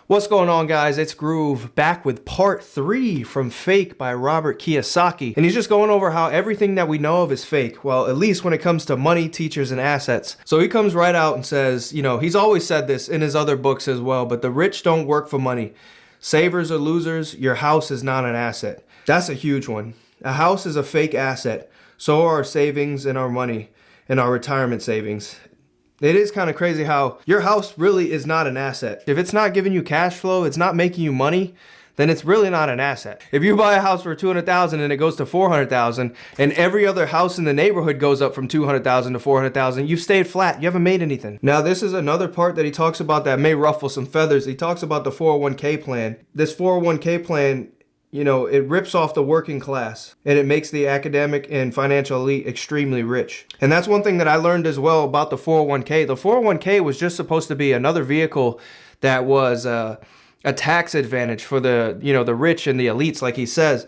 What's going on, guys? It's Groove back with part 3 from Fake by Robert Kiyosaki. And he's just going over how everything that we know of is fake. Well, at least when it comes to money, teachers, and assets. So he comes right out and says, he's always said this in his other books as well, but the rich don't work for money. Savers are losers. Your house is not an asset. That's a huge one. A house is a fake asset. So are our savings and our money and our retirement savings. It is kind of crazy how your house really is not an asset. If it's not giving you cash flow, it's not making you money, then it's really not an asset. If you buy a house for $200,000 and it goes to $400,000 and every other house in the neighborhood goes up from $200,000 to $400,000, you've stayed flat. You haven't made anything. Now, this is another part that he talks about that may ruffle some feathers. He talks about the 401k plan. This 401k plan, it rips off the working class and it makes the academic and financial elite extremely rich. And that's one thing that I learned as well about the 401k. The 401k was just supposed to be another vehicle that was a tax advantage for the rich and the elites, like he says.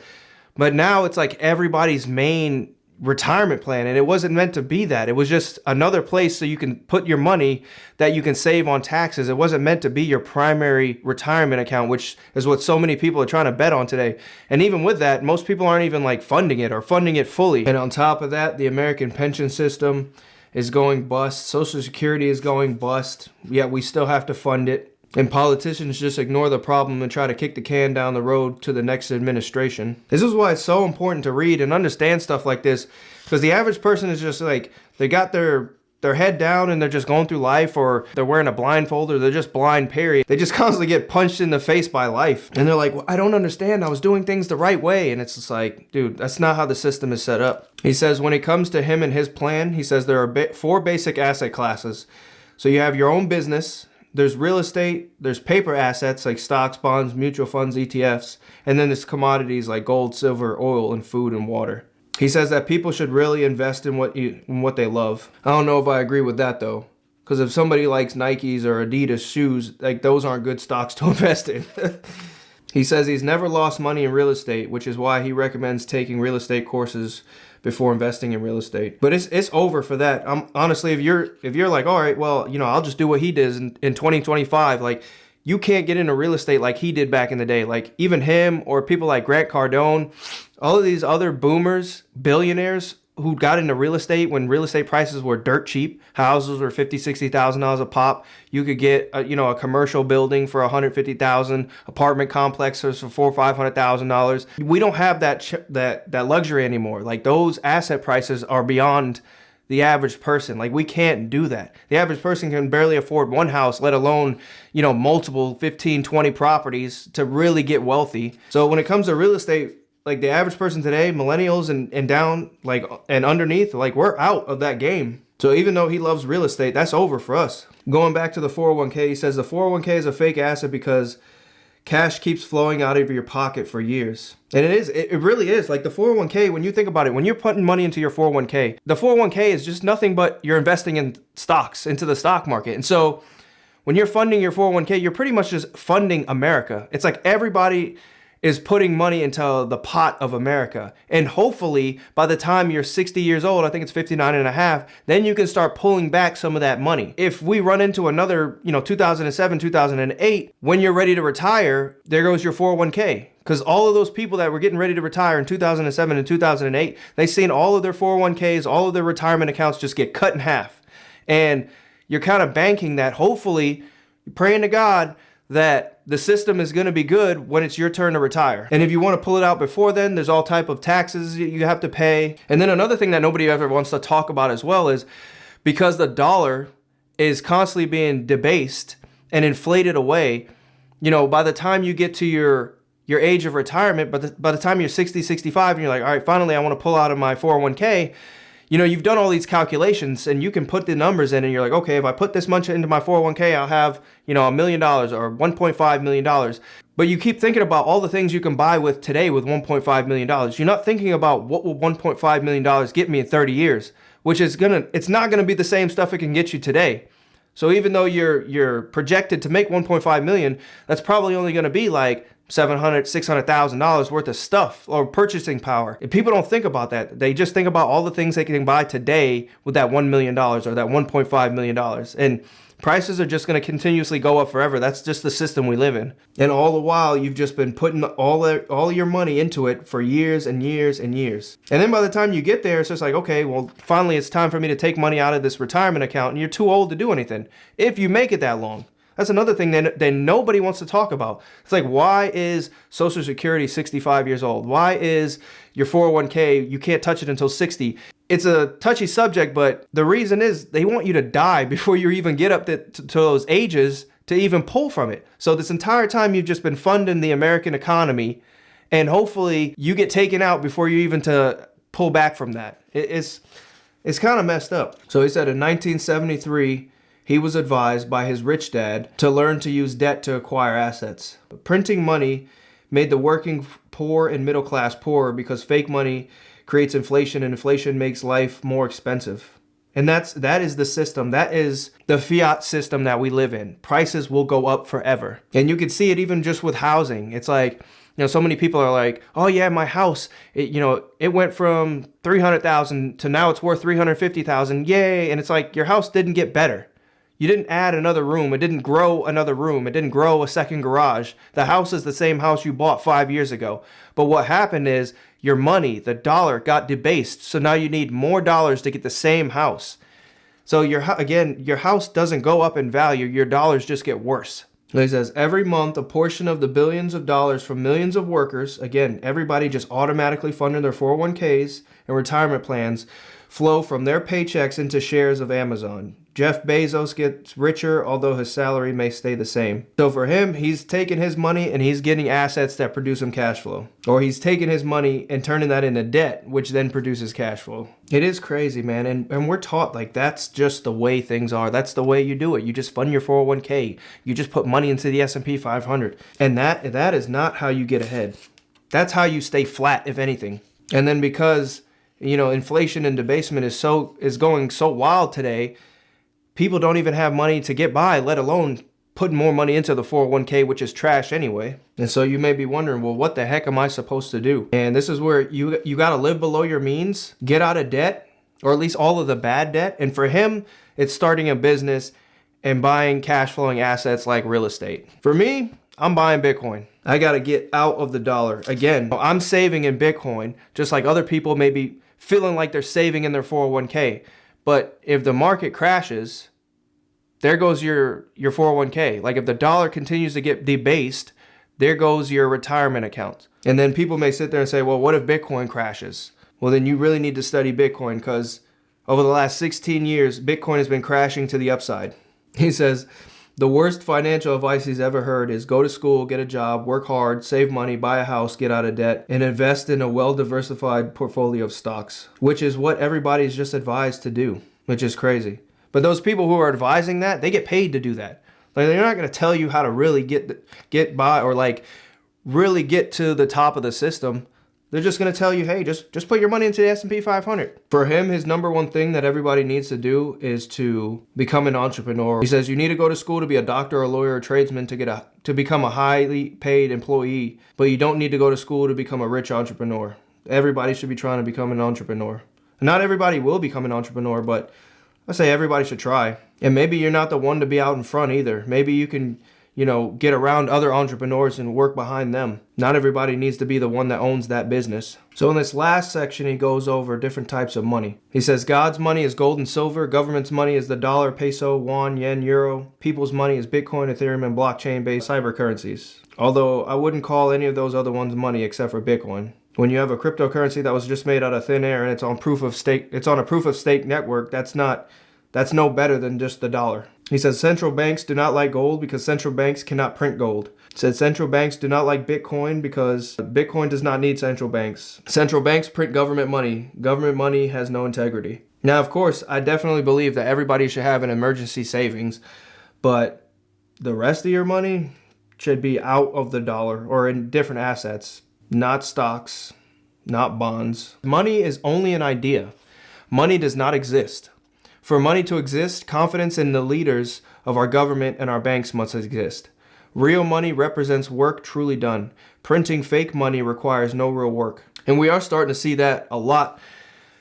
But now it's like everybody's main retirement plan, and it wasn't meant to be that. It was just another place so you can put your money that you can save on taxes. It wasn't meant to be your primary retirement account, which is what so many people are trying to bet on today. And even with that, most people aren't even funding it or funding it fully. And on top of that, the American pension system is going bust. Social Security is going bust, yet we still have to fund it. And politicians just ignore the problem and try to kick the can down the road to the next administration. This is why it's so important to read and understand stuff like this, because the average person is just they got their head down and they're just going through life, or they're wearing a blindfold, or they're just blind, period. They just constantly get punched in the face by life. And they're like, well, I don't understand. I was doing things the right way. And it's just like, dude, that's not how the system is set up. He says when it comes to him and his plan, he says there are 4 basic asset classes. So you have your own business. There's real estate, there's paper assets like stocks, bonds, mutual funds, ETFs, and then there's commodities like gold, silver, oil, and food and water. He says that people should really invest in what they love. I don't know if I agree with that though, because if somebody likes Nikes or Adidas shoes, those aren't good stocks to invest in. He says he's never lost money in real estate, which is why he recommends taking real estate courses before investing in real estate. But it's over for that. Honestly, if you're like, all right, well, I'll just do what he did in 2025. You can't get into real estate like he did back in the day. Even him or people like Grant Cardone, all of these other boomers, billionaires who got into real estate when real estate prices were dirt cheap. Houses were $50,000, $60,000 a pop. You could get a commercial building for $150,000, apartment complexes for $400,000 or $500,000. We don't have that luxury anymore. Those asset prices are beyond the average person. We can't do that. The average person can barely afford one house, let alone multiple 15, 20 properties to really get wealthy. So when it comes to real estate, the average person today, millennials and down, and underneath, we're out of that game. So even though he loves real estate, that's over for us. Going back to the 401k, he says the 401k is a fake asset because cash keeps flowing out of your pocket for years. And it really is. The 401k, when you think about it, when you're putting money into your 401k, the 401k is just nothing but you're investing in stocks, into the stock market. And so when you're funding your 401k, you're pretty much just funding America. It's like everybody is putting money into the pot of America. And hopefully by the time you're 60 years old, I think it's 59 and a half, then you can start pulling back some of that money. If we run into another, 2007, 2008, when you're ready to retire, there goes your 401k. Because all of those people that were getting ready to retire in 2007 and 2008, they've seen all of their 401ks, all of their retirement accounts just get cut in half. And you're kind of banking that, hopefully, praying to God that the system is going to be good when it's your turn to retire. And if you want to pull it out before then, there's all type of taxes you have to pay. And then another thing that nobody ever wants to talk about as well is because the dollar is constantly being debased and inflated away, by the time you get to your age of retirement, but by the time you're 60, 65, and you're like, all right, finally, I want to pull out of my 401k, you've done all these calculations and you can put the numbers in and you're like, okay, if I put this much into my 401k, I'll have, $1 million or $1.5 million. But you keep thinking about all the things you can buy with today with $1.5 million. You're not thinking about what will $1.5 million get me in 30 years, which is it's not going to be the same stuff it can get you today. So even though you're projected to make $1.5 million, that's probably only going to be $700,000, $600,000 worth of stuff or purchasing power. If people don't think about that, they just think about all the things they can buy today with that $1 million or that $1.5 million. And Prices are just going to continuously go up forever. That's just the system we live in. And all the while, you've just been putting all your money into it for years and years and years. And then by the time you get there, it's just like, okay, well, finally it's time for me to take money out of this retirement account, and you're too old to do anything, if you make it that long. That's another thing that nobody wants to talk about. It's like, why is Social Security 65 years old? Why is your 401k, you can't touch it until 60? It's a touchy subject, but the reason is they want you to die before you even get up to those ages to even pull from it. So this entire time you've just been funding the American economy, and hopefully you get taken out before you even to pull back from that. It's kind of messed up. So he said in 1973, he was advised by his rich dad to learn to use debt to acquire assets. Printing money made the working poor and middle class poorer because fake money creates inflation, and inflation makes life more expensive. And that is the system. That is the fiat system that we live in. Prices will go up forever. And you can see it even just with housing. It's like, so many people are like, oh yeah, my house, it went from $300,000 to now it's worth $350,000. Yay. And it's like, your house didn't get better. You didn't add another room. It didn't grow another room. It didn't grow a second garage. The house is the same house you bought 5 years ago. But what happened is your money, the dollar, got debased. So now you need more dollars to get the same house. So your house doesn't go up in value. Your dollars just get worse. He says every month a portion of the billions of dollars from millions of workers, again, everybody just automatically funding their 401ks and retirement plans, flow from their paychecks into shares of Amazon. Jeff Bezos gets richer, although his salary may stay the same. So for him, he's taking his money and he's getting assets that produce him cash flow. Or he's taking his money and turning that into debt, which then produces cash flow. It is crazy, man. And we're taught like that's just the way things are. That's the way you do it. You just fund your 401k. You just put money into the S&P 500. And that is not how you get ahead. That's how you stay flat, if anything. And then because, inflation and debasement is going so wild today, people don't even have money to get by, let alone putting more money into the 401k, which is trash anyway. And so you may be wondering, well, what the heck am I supposed to do? And this is where you got to live below your means, get out of debt, or at least all of the bad debt. And for him, it's starting a business and buying cash flowing assets like real estate. For me, I'm buying Bitcoin. I got to get out of the dollar. Again, I'm saving in Bitcoin, just like other people may be feeling like they're saving in their 401k. But if the market crashes, there goes your 401k. Like if the dollar continues to get debased, there goes your retirement account. And then people may sit there and say, well, what if Bitcoin crashes? Well, then you really need to study Bitcoin, because over the last 16 years, Bitcoin has been crashing to the upside. He says, the worst financial advice he's ever heard is go to school, get a job, work hard, save money, buy a house, get out of debt, and invest in a well-diversified portfolio of stocks, which is what everybody's just advised to do, which is crazy. But those people who are advising that, they get paid to do that. Like, they're not going to tell you how to really get by or like really get to the top of the system. They're just going to tell you, hey, just put your money into the S&P 500. For him, his number one thing that everybody needs to do is to become an entrepreneur. He says you need to go to school to be a doctor, a lawyer, a tradesman to become a highly paid employee, but you don't need to go to school to become a rich entrepreneur. Everybody should be trying to become an entrepreneur. Not everybody will become an entrepreneur, but I say everybody should try. And maybe you're not the one to be out in front either. Maybe you can, get around other entrepreneurs and work behind them. Not everybody needs to be the one that owns that business. So in this last section, he goes over different types of money. He says God's money is gold and silver. Government's money is the dollar, peso, won, yen, euro. People's money is Bitcoin, Ethereum, and blockchain-based cyber currencies. Although I wouldn't call any of those other ones money except for Bitcoin. When you have a cryptocurrency that was just made out of thin air and it's on a proof of stake network, that's no better than just the dollar. He says central banks do not like gold because central banks cannot print gold. He said central banks do not like Bitcoin because Bitcoin does not need central banks. Central banks print government money. Government money has no integrity. Now, of course, I definitely believe that everybody should have an emergency savings, but the rest of your money should be out of the dollar or in different assets, not stocks, not bonds. Money is only an idea. Money does not exist. For money to exist, confidence in the leaders of our government and our banks must exist. Real money represents work truly done. Printing fake money requires no real work. And we are starting to see that a lot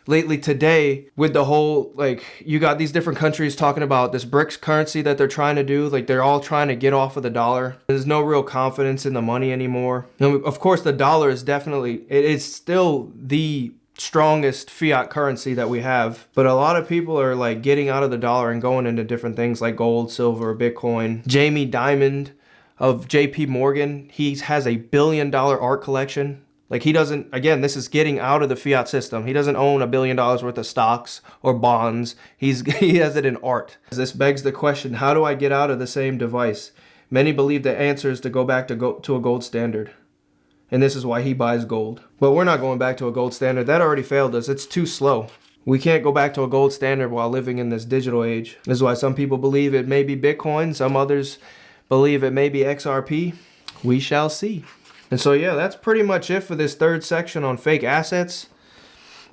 lately today with the whole, like, you got these different countries talking about this BRICS currency that they're trying to do. Like, they're all trying to get off of the dollar. There's no real confidence in the money anymore. And of course, the dollar is definitely, it is still the strongest fiat currency that we have, but a lot of people are like getting out of the dollar and going into different things like gold, silver, Bitcoin. Jamie Dimon of JP Morgan, he has $1 billion art collection. Like, he doesn't, again, this is getting out of the fiat system. He doesn't own $1 billion worth of stocks or bonds. He has it in art. This begs the question, how do I get out of the same device? Many believe the answer is to go back to a gold standard. And this is why he buys gold. But we're not going back to a gold standard. That already failed us. It's too slow. We can't go back to a gold standard while living in this digital age. This is why some people believe it may be Bitcoin. Some others believe it may be XRP. We shall see. And so, yeah, that's pretty much it for this third section on fake assets.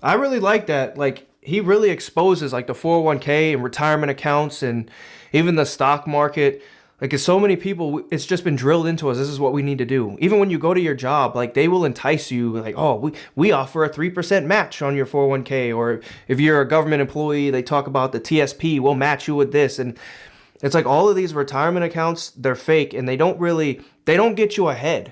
I really like that. Like, he really exposes like the 401k and retirement accounts and even the stock market. Like, it's so many people, it's just been drilled into us. This is what we need to do. Even when you go to your job, like, they will entice you like, oh, we offer a 3% match on your 401k. Or if you're a government employee, they talk about the TSP, we'll match you with this. And it's like all of these retirement accounts, they're fake and they don't get you ahead.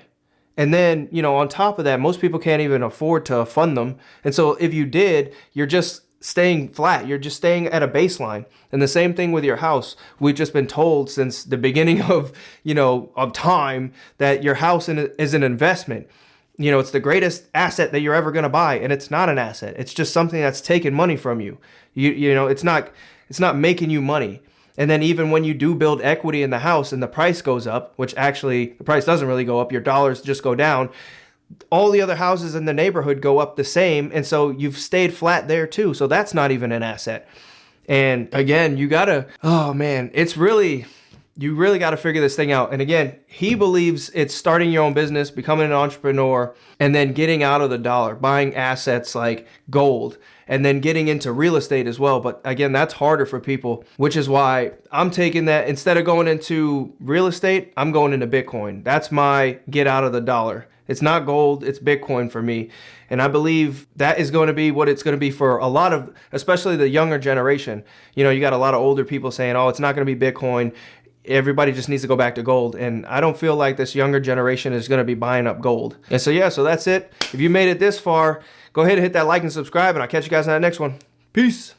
And then, you know, on top of that, most people can't even afford to fund them. And so if you did, you're just staying flat. You're just staying at a baseline. And the same thing with your house. We've just been told since the beginning of, of time that your house is an investment. You know, it's the greatest asset that you're ever going to buy. And it's not an asset. It's just something that's taking money from you. You know, it's not making you money. And then even when you do build equity in the house and the price goes up, which actually the price doesn't really go up, your dollars just go down, all the other houses in the neighborhood go up the same. And so you've stayed flat there too. So that's not even an asset. And again, you really got to figure this thing out. And again, he believes it's starting your own business, becoming an entrepreneur, and then getting out of the dollar, buying assets like gold, and then getting into real estate as well. But again, that's harder for people, which is why I'm taking that. Instead of going into real estate, I'm going into Bitcoin. That's my get out of the dollar. It's not gold, it's Bitcoin for me. And I believe that is going to be what it's going to be for a lot of, especially the younger generation. You know, you got a lot of older people saying, oh, it's not going to be Bitcoin. Everybody just needs to go back to gold. And I don't feel like this younger generation is going to be buying up gold. And so, yeah, so that's it. If you made it this far, go ahead and hit that like and subscribe, and I'll catch you guys in that next one. Peace.